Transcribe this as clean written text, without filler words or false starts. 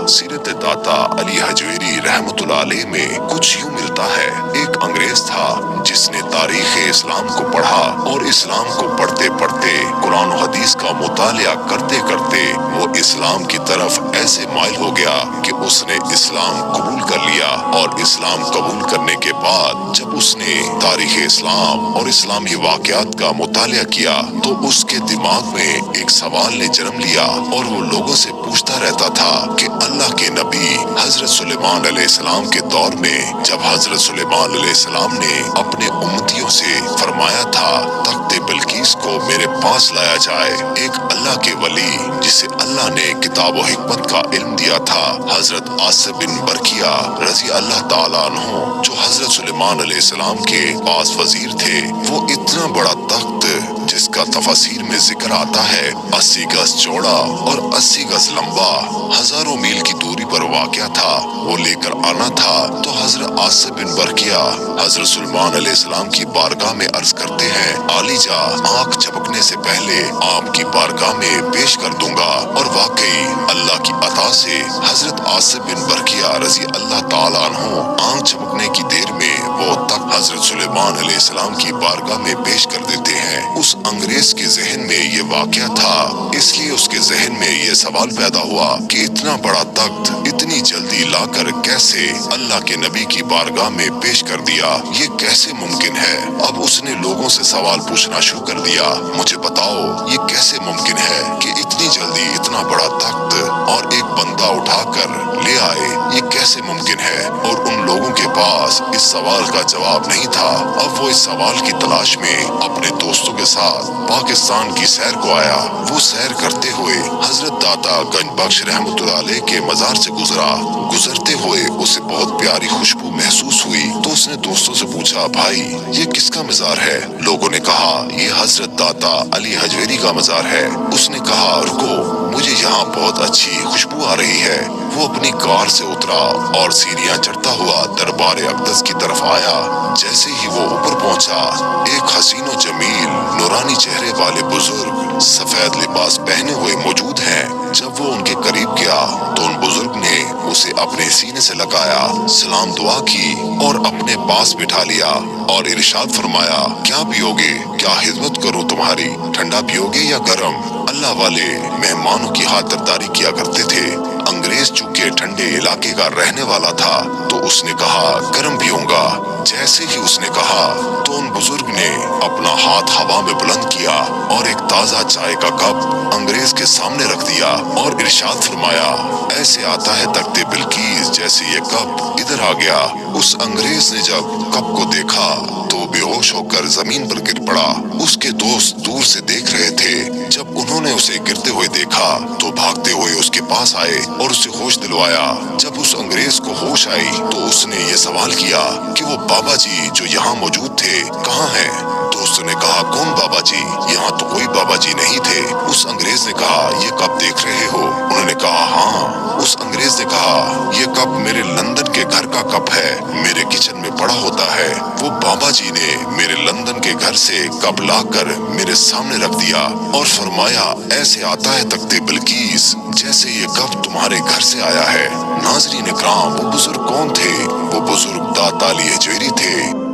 सीरत दाता अली हजवेरी रहमतुल्लाह अलैह में कुछ यूं मिलता है। एक अंग्रेज था जिसने तारीख इस्लाम को पढ़ा और इस्लाम को पढ़ते पढ़ते कुरान और हदीस का मुतालिया करते करते वो इस्लाम की तरफ ऐसे माइल हो गया कि उसने इस्लाम कबूल कर लिया। और इस्लाम कबूल करने के बाद जब उसने तारीख इस्लाम और इस्लामी वाक़यात का मुतालिया किया तो उसके दिमाग में एक सवाल ने जन्म लिया और वो लोगों से पूछता रहता था कि अल्लाह के नबी हजरत सुलेमान अलैहिस्सलाम के दौर में जब हजरत सुलेमान अलैहिस्सलाम ने अपने उम्मतियों से फरमाया था तख्ते बिल्कीस को मेरे पास लाया जाए, एक अल्लाह के वली जिसे अल्लाह ने किताब और हिकमत का इल्म दिया था, हजरत आसिफ बिन बरकिया रजी अल्लाह ताला अन्हु जो हजरत सुलेमान अलैहिस्सलाम के पास वजीर थे, वो इतना बड़ा तख्त जिसका तफसीर में जिक्र आता है 80 गज चौड़ा और 80 गज लंबा, हजारों मील की दूरी पर वाक़या था, वो लेकर आना था। तो हजरत आसिफ बिन बरकिया हजरत सुलेमान अलैहिस्सलाम की बारगाह में अर्ज करते हैं, आलीजा आँख झपकने से पहले आपकी बारगाह में पेश कर दूंगा। और वाकई अल्लाह की अता से हजरत आसिफ बिन बरकिया रजी अल्लाह ताला अन्हु आँख झपकने की देर में वो तक हजरत सुलेमान अलैहिस्सलाम की बारगाह में पेश कर देते हैं। उस अंग्रेज के जहन में ये वाक़या था, इसलिए उसके जहन में ये सवाल पैदा हुआ कि इतना बड़ा तख्त इतनी जल्दी लाकर कैसे अल्लाह के नबी की बारगाह में पेश कर दिया, ये कैसे मुमकिन है। अब उसने लोगों से सवाल पूछना शुरू कर दिया, मुझे बताओ ये कैसे मुमकिन है कि इतनी जल्दी इतना बड़ा तख्त और एक बंदा उठाकर ले आए, ये कैसे मुमकिन है। और उन लोगों के पास इस सवाल का जवाब नहीं था। अब वो इस सवाल की तलाश में अपने दोस्तों के साथ पाकिस्तान की सैर को आया। वो सैर करते हुए हजरत दाता गंजबख्श रहमतुल्लाह अलैह के मजार से गुजरा। गुजरते हुए उसे बहुत प्यारी खुशबू महसूस हुई तो उसने दोस्तों से पूछा, भाई ये किसका मजार है। लोगों ने कहा ये हजरत दाता अली हजवेरी का मजार है। उसने कहा रुको, मुझे यहाँ बहुत अच्छी खुशबू आ रही है। वो अपनी कार से उतरा और सीढ़ियाँ चढ़ता हुआ दरबार अक़दस की तरफ आया। जैसे ही वो ऊपर पहुंचा, एक हसीनो जमील नूरानी चेहरे वाले बुजुर्ग सफेद लिबास पहने हुए मौजूद हैं। जब वो उनके करीब गया तो उन बुजुर्ग ने उसे अपने सीने से लगाया, सलाम दुआ की और अपने पास बिठा लिया और इरशाद फरमाया, क्या पियोगे, क्या खिदमत करूं तुम्हारी, ठंडा पियोगे या गरम। अल्लाह वाले मेहमानों की खातिरदारी किया करते थे। अंग्रेज चूंकि ठंडे इलाके का रहने वाला था तो उसने कहा गरम पियूंगा। जैसे ही उसने कहा तो उन बुजुर्ग ने अपना हाथ हवा में बुलंद किया और एक ताजा चाय का कप अंग्रेज के सामने रख दिया और इरशाद फरमाया, ऐसे आता है तख्ते बिल्कीस जैसे ये कप इधर आ गया। उस अंग्रेज ने जब कप को देखा तो बेहोश होकर जमीन पर गिर पड़ा। उसके दोस्त दूर से देख रहे थे। जब उन्होंने उसे गिरते हुए देखा तो भागते हुए उसके पास आए और उसे होश दिलवाया। जब उस अंग्रेज को होश आई तो उसने ये सवाल किया कि वो बाबा जी जो यहाँ मौजूद थे कहाँ हैं। दोस्त ने कहा, कौन बाबा जी, यहाँ तो कोई बाबा जी नहीं थे। उस अंग्रेज ने कहा, ये कप देख रहे हो। उन्होंने कहा हाँ। उस अंग्रेज ने कहा, ये कप मेरे लंदन के घर का कप है, मेरे किचन में पड़ा होता है। वो बाबा जी ने मेरे लंदन के घर से कप लाकर मेरे सामने रख दिया और फरमाया, ऐसे आता है तख्ते बिल्कीस जैसे ये कप तुम्हारे घर से आया है। नाज़रीन इकराम, वो बुजुर्ग कौन थे। वो बुजुर्ग दाता अली हजवेरी थे।